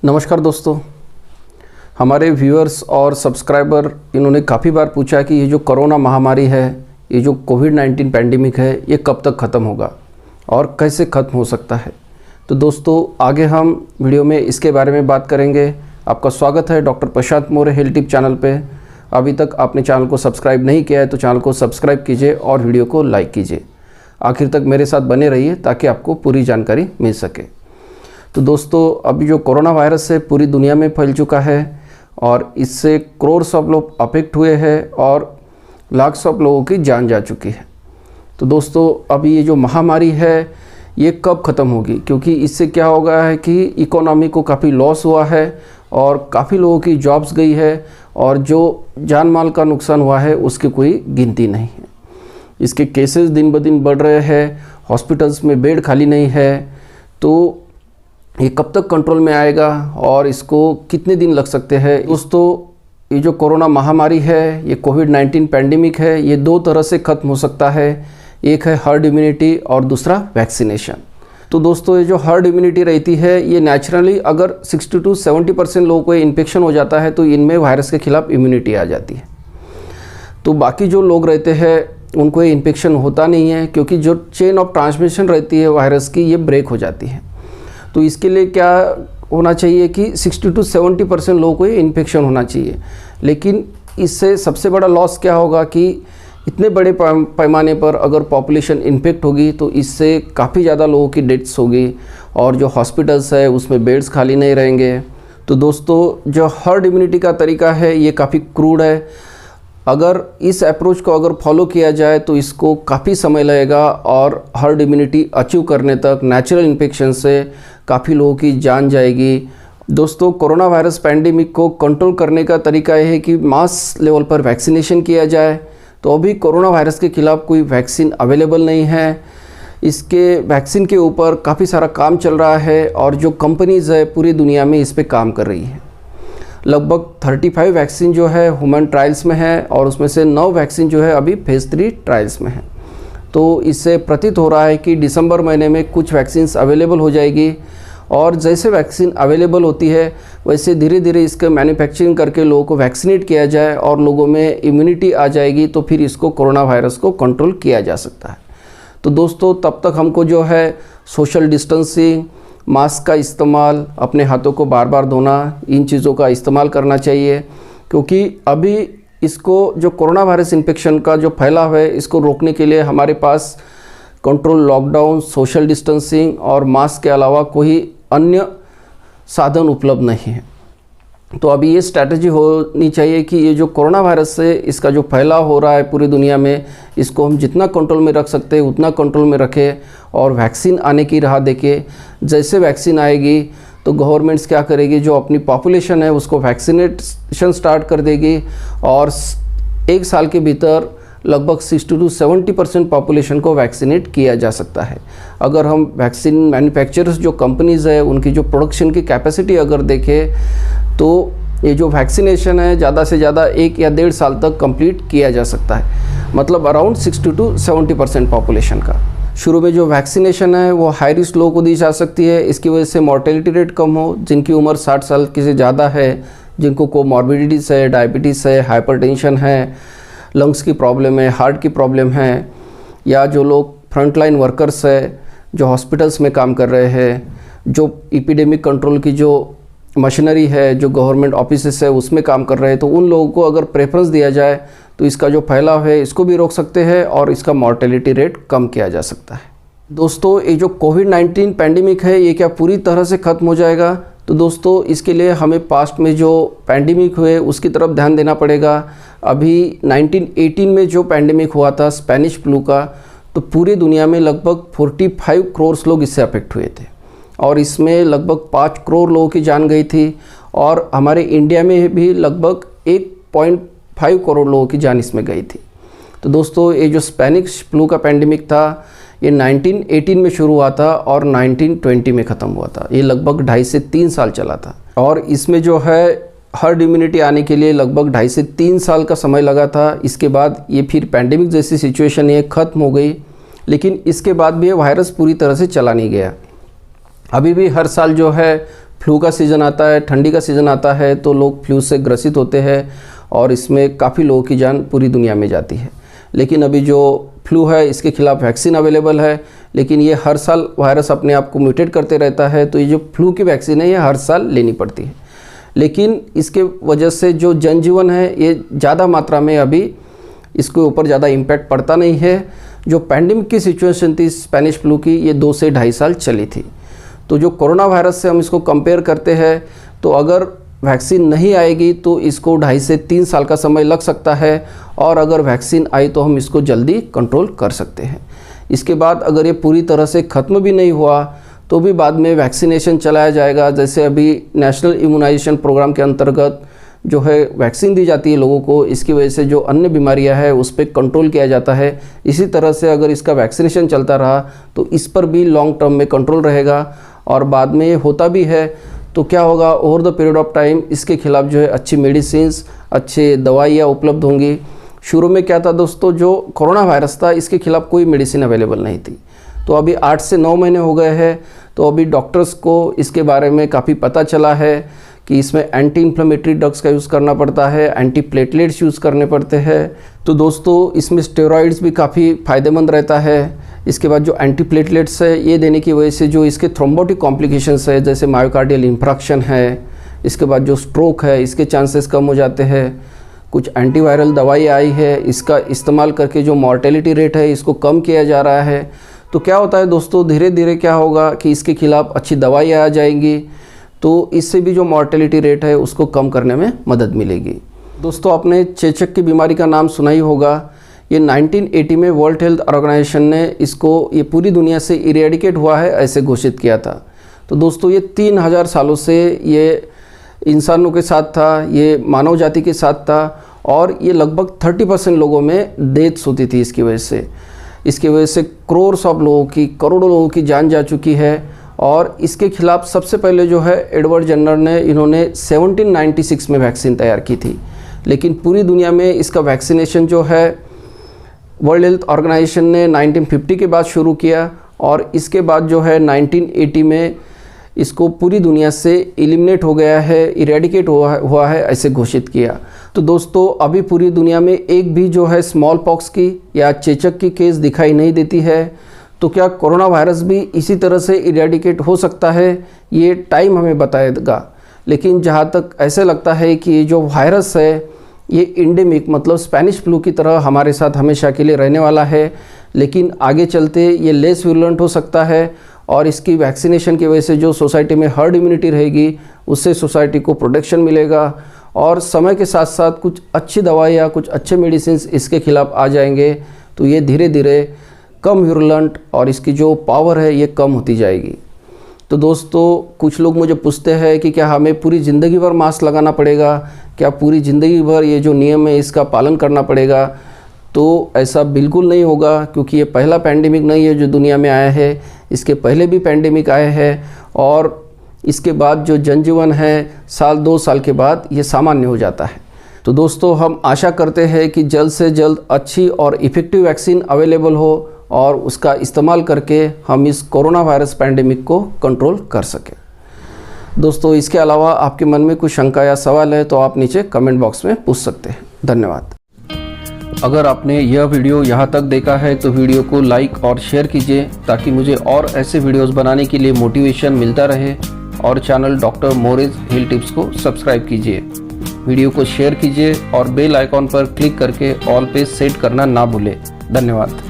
नमस्कार दोस्तों, हमारे व्यूअर्स और सब्सक्राइबर इन्होंने काफ़ी बार पूछा कि ये जो कोरोना महामारी है, ये जो कोविड-19 पैंडेमिक है, ये कब तक ख़त्म होगा और कैसे ख़त्म हो सकता है। तो दोस्तों, आगे हम वीडियो में इसके बारे में बात करेंगे। आपका स्वागत है डॉक्टर प्रशांत मौर्य हेल्थ टिप चैनल पे। अभी तक आपने चैनल को सब्सक्राइब नहीं किया है तो चैनल को सब्सक्राइब कीजिए और वीडियो को लाइक कीजिए। आखिर तक मेरे साथ बने रहिए ताकि आपको पूरी जानकारी मिल सके। तो दोस्तों, अभी जो कोरोना वायरस है पूरी दुनिया में फैल चुका है और इससे करोड़ों ऑफ लोग अफेक्ट हुए हैं और लाखों ऑफ लोगों की जान जा चुकी है। तो दोस्तों, अभी ये जो महामारी है ये कब ख़त्म होगी, क्योंकि इससे क्या होगा है कि इकोनॉमी को काफ़ी लॉस हुआ है और काफ़ी लोगों की जॉब्स गई है और जो जान माल का नुकसान हुआ है उसकी कोई गिनती नहीं है। इसके केसेस दिन ब दिन बढ़ रहे हैं, हॉस्पिटल्स में बेड खाली नहीं है। तो ये कब तक कंट्रोल में आएगा और इसको कितने दिन लग सकते हैं। दोस्तों, ये जो कोरोना महामारी है, ये कोविड-19 पैंडेमिक है, ये दो तरह से ख़त्म हो सकता है। एक है हर्ड इम्यूनिटी और दूसरा वैक्सीनेशन। तो दोस्तों, ये जो हर्ड इम्यूनिटी रहती है ये नेचुरली अगर 60 to 70% लोगों को इन्फेक्शन हो जाता है तो इनमें वायरस के खिलाफ इम्यूनिटी आ जाती है। तो बाकी जो लोग रहते हैं उनको ये इन्फेक्शन होता नहीं है, क्योंकि जो चेन ऑफ ट्रांसमिशन रहती है वायरस की ये ब्रेक हो जाती है। तो इसके लिए क्या होना चाहिए कि 60 to 70% लोगों को ये इन्फेक्शन होना चाहिए। लेकिन इससे सबसे बड़ा लॉस क्या होगा कि इतने बड़े पैमाने पर अगर पॉपुलेशन इन्फेक्ट होगी तो इससे काफ़ी ज़्यादा लोगों की डेथ्स होगी और जो हॉस्पिटल्स है उसमें बेड्स खाली नहीं रहेंगे। तो दोस्तों, जो हर्ड इम्यूनिटी का तरीका है ये काफ़ी क्रूड है। अगर इस अप्रोच को अगर फॉलो किया जाए तो इसको काफ़ी समय लगेगा और हर्ड इम्यूनिटी अचीव करने तक नेचुरल इन्फेक्शन से काफ़ी लोगों की जान जाएगी। दोस्तों, कोरोना वायरस पैंडेमिक को कंट्रोल करने का तरीका यह है कि मास लेवल पर वैक्सीनेशन किया जाए। तो अभी कोरोना वायरस के खिलाफ कोई वैक्सीन अवेलेबल नहीं है। इसके वैक्सीन के ऊपर काफ़ी सारा काम चल रहा है और जो कंपनीज़ है पूरी दुनिया में इस पर काम कर रही है। लगभग 35 वैक्सीन जो है ह्यूमन ट्रायल्स में है और उसमें से 9 वैक्सीन जो है अभी फेज़ 3 ट्रायल्स में है। तो इससे प्रतीत हो रहा है कि दिसंबर महीने में कुछ वैक्सीन्स अवेलेबल हो जाएगी और जैसे वैक्सीन अवेलेबल होती है वैसे धीरे धीरे इसका मैन्युफैक्चरिंग करके लोगों को वैक्सीनेट किया जाए और लोगों में इम्यूनिटी आ जाएगी तो फिर इसको कोरोना वायरस को कंट्रोल किया जा सकता है। तो दोस्तों, तब तक हमको जो है सोशल डिस्टेंसिंग, मास्क का इस्तेमाल, अपने हाथों को बार बार धोना, इन चीज़ों का इस्तेमाल करना चाहिए, क्योंकि अभी इसको जो कोरोना वायरस इन्फेक्शन का जो फैलाव है इसको रोकने के लिए हमारे पास कंट्रोल, लॉकडाउन, सोशल डिस्टेंसिंग और मास्क के अलावा कोई अन्य साधन उपलब्ध नहीं है। तो अभी ये स्ट्रैटेजी होनी चाहिए कि ये जो कोरोना वायरस से इसका जो फैलाव हो रहा है पूरी दुनिया में, इसको हम जितना कंट्रोल में रख सकते हैं उतना कंट्रोल में रखें और वैक्सीन आने की राह देखें। जैसे वैक्सीन आएगी तो गवर्नमेंट्स क्या करेगी, जो अपनी पॉपुलेशन है उसको वैक्सीनेशन स्टार्ट कर देगी और 1 साल के भीतर लगभग 60 to 70% पॉपुलेशन को वैक्सीनेट किया जा सकता है। अगर हम वैक्सीन मैन्युफैक्चरर्स जो कंपनीज़ है उनकी जो प्रोडक्शन की कैपेसिटी अगर देखें तो ये जो वैक्सीनेशन है ज़्यादा से ज़्यादा 1 या 1.5 साल तक कंप्लीट किया जा सकता है, मतलब अराउंड 60 to 70% पॉपुलेशन का। शुरू में जो वैक्सीनेशन है वो हाई रिस्क लोगों को दी जा सकती है, इसकी वजह से मॉर्टेलिटी रेट कम हो। जिनकी उम्र 60 साल की से ज़्यादा है, जिनको कोमॉर्बिडिटीज़ है, डायबिटीज़ है, हाइपरटेंशन है, लंग्स की प्रॉब्लम है, हार्ट की प्रॉब्लम है, या जो लोग फ्रंटलाइन वर्कर्स है जो हॉस्पिटल्स में काम कर रहे हैं, जो एपिडेमिक कंट्रोल की जो मशीनरी है, जो गवर्नमेंट ऑफिसेस है उसमें काम कर रहे हैं, तो उन लोगों को अगर प्रेफरेंस दिया जाए तो इसका जो फैलाव है इसको भी रोक सकते हैं और इसका मॉर्टेलिटी रेट कम किया जा सकता है। दोस्तों, ये जो कोविड-19 पैंडेमिक है ये क्या पूरी तरह से ख़त्म हो जाएगा? तो दोस्तों, इसके लिए हमें पास्ट में जो पैंडेमिक हुए उसकी तरफ ध्यान देना पड़ेगा। अभी 1918 में जो पैंडेमिक हुआ था स्पेनिश फ्लू का, तो पूरी दुनिया में लगभग 45 करोड़ लोग इससे अफेक्ट हुए थे और इसमें लगभग 5 करोड़ लोगों की जान गई थी और हमारे इंडिया में भी लगभग 1.5 करोड़ लोगों की जान इसमें गई थी। तो दोस्तों, ये जो स्पेनिश फ्लू का पैंडेमिक था ये 1918 में शुरू हुआ था और 1920 में ख़त्म हुआ था। ये लगभग 2.5 से 3 साल चला था और इसमें जो है हर्ड इम्यूनिटी आने के लिए लगभग 2.5 से 3 साल का समय लगा था। इसके बाद ये फिर पैंडेमिक जैसी सिचुएशन ये ख़त्म हो गई, लेकिन इसके बाद भी ये वायरस पूरी तरह से चला नहीं गया। अभी भी हर साल जो है फ्लू का सीज़न आता है, ठंडी का सीज़न आता है तो लोग फ्लू से ग्रसित होते हैं और इसमें काफ़ी लोगों की जान पूरी दुनिया में जाती है। लेकिन अभी जो फ्लू है इसके खिलाफ वैक्सीन अवेलेबल है, लेकिन ये हर साल वायरस अपने आप को म्यूटेट करते रहता है, तो ये जो फ्लू की वैक्सीन है ये हर साल लेनी पड़ती है। लेकिन इसके वजह से जो जनजीवन है ये ज़्यादा मात्रा में अभी इसके ऊपर ज़्यादा इम्पैक्ट पड़ता नहीं है। जो पैंडेमिक की सिचुएशन थी स्पेनिश फ्लू की, ये 2 से 2.5 साल चली थी। तो जो कोरोना वायरस से हम इसको कंपेयर करते हैं तो अगर वैक्सीन नहीं आएगी तो इसको 2.5 से 3 साल का समय लग सकता है, और अगर वैक्सीन आई तो हम इसको जल्दी कंट्रोल कर सकते हैं। इसके बाद अगर ये पूरी तरह से ख़त्म भी नहीं हुआ तो भी बाद में वैक्सीनेशन चलाया जाएगा। जैसे अभी नेशनल इम्यूनाइजेशन प्रोग्राम के अंतर्गत जो है वैक्सीन दी जाती है लोगों को, इसकी वजह से जो अन्य बीमारियां हैं उस पर कंट्रोल किया जाता है। इसी तरह से अगर इसका वैक्सीनेशन चलता रहा तो इस पर भी लॉन्ग टर्म में कंट्रोल रहेगा, और बाद में ये होता भी है तो क्या होगा, over the period of time इसके खिलाफ जो है अच्छी मेडिसिन्स, अच्छे दवाइयाँ उपलब्ध होंगी। शुरू में क्या था दोस्तों, जो कोरोना वायरस था इसके खिलाफ कोई मेडिसिन अवेलेबल नहीं थी। तो अभी 8 से 9 महीने हो गए हैं, तो अभी डॉक्टर्स को इसके बारे में काफ़ी पता चला है कि इसमें एंटी इन्फ्लेमेटरी ड्रग्स का यूज़ करना पड़ता है, एंटी प्लेटलेट्स यूज़ करने पड़ते हैं। तो दोस्तों इसमें स्टेरॉइड्स भी काफ़ी फ़ायदेमंद रहता है। इसके बाद जो एंटी प्लेटलेट्स है ये देने की वजह से जो इसके थ्रोम्बोटिक कॉम्प्लिकेशंस है, जैसे मायोकार्डियल इंफ्रैक्शन है, इसके बाद जो स्ट्रोक है, इसके चांसेस कम हो जाते हैं। कुछ एंटीवायरल दवाई आई है, इसका इस्तेमाल करके जो मॉर्टेलिटी रेट है इसको कम किया जा रहा है। तो क्या होता है दोस्तों, धीरे धीरे क्या होगा कि इसके खिलाफ अच्छी दवाई आ जाएंगी, तो इससे भी जो मॉर्टेलिटी रेट है उसको कम करने में मदद मिलेगी। दोस्तों आपने चेचक की बीमारी का नाम सुना ही होगा। ये 1980 में वर्ल्ड हेल्थ ऑर्गेनाइजेशन ने इसको ये पूरी दुनिया से इरेडिकेट हुआ है ऐसे घोषित किया था। तो दोस्तों ये 3000 सालों से ये इंसानों के साथ था, ये मानव जाति के साथ था, और ये लगभग 30% लोगों में डेथ्स होती थी इसकी वजह से। इसकी वजह से करोड़ों लोगों की, करोड़ों लोगों की जान जा चुकी है। और इसके खिलाफ सबसे पहले जो है एडवर्ड जेन्नर ने, इन्होंने 1796 में वैक्सीन तैयार की थी। लेकिन पूरी दुनिया में इसका वैक्सीनेशन जो है वर्ल्ड हेल्थ ऑर्गेनाइजेशन ने 1950 के बाद शुरू किया, और इसके बाद जो है 1980 में इसको पूरी दुनिया से एलिमिनेट हो गया है, इरेडिकेट हुआ है ऐसे घोषित किया। तो दोस्तों अभी पूरी दुनिया में एक भी जो है स्मॉल पॉक्स की या चेचक की केस दिखाई नहीं देती है। तो क्या कोरोना वायरस भी इसी तरह से इरेडिकेट हो सकता है, ये टाइम हमें बताएगा। लेकिन जहाँ तक ऐसे लगता है कि ये जो वायरस है ये इंडेमिक मतलब स्पेनिश फ्लू की तरह हमारे साथ हमेशा के लिए रहने वाला है, लेकिन आगे चलते ये लेस विरुलेंट हो सकता है, और इसकी वैक्सीनेशन की वजह से जो सोसाइटी में हर्ड इम्यूनिटी रहेगी उससे सोसाइटी को प्रोटेक्शन मिलेगा, और समय के साथ साथ कुछ अच्छी दवाइयाँ, कुछ अच्छे मेडिसिन इसके खिलाफ आ जाएंगे। तो ये धीरे धीरे कम विरुलेंट और इसकी जो पावर है ये कम होती जाएगी। तो दोस्तों कुछ लोग मुझे पूछते हैं कि क्या हमें पूरी ज़िंदगी भर मास्क लगाना पड़ेगा, क्या पूरी ज़िंदगी भर ये जो नियम है इसका पालन करना पड़ेगा। तो ऐसा बिल्कुल नहीं होगा, क्योंकि ये पहला पैंडेमिक नहीं है जो दुनिया में आया है। इसके पहले भी पैंडेमिक आए हैं, और इसके बाद जो जनजीवन है 1-2 साल के बाद ये सामान्य हो जाता है। तो दोस्तों हम आशा करते हैं कि जल्द से जल्द अच्छी और इफ़ेक्टिव वैक्सीन अवेलेबल हो, और उसका इस्तेमाल करके हम इस कोरोना वायरस पैंडेमिक को कंट्रोल कर सकें। दोस्तों इसके अलावा आपके मन में कुछ शंका या सवाल है तो आप नीचे कमेंट बॉक्स में पूछ सकते हैं। धन्यवाद। अगर आपने यह वीडियो यहाँ तक देखा है तो वीडियो को लाइक और शेयर कीजिए, ताकि मुझे और ऐसे वीडियोस बनाने के लिए मोटिवेशन मिलता रहे, और channel doctor Morris health tips को सब्सक्राइब कीजिए। वीडियो को शेयर कीजिए और बेल आइकॉन पर क्लिक करके ऑल पे सेट करना ना भूलें। धन्यवाद।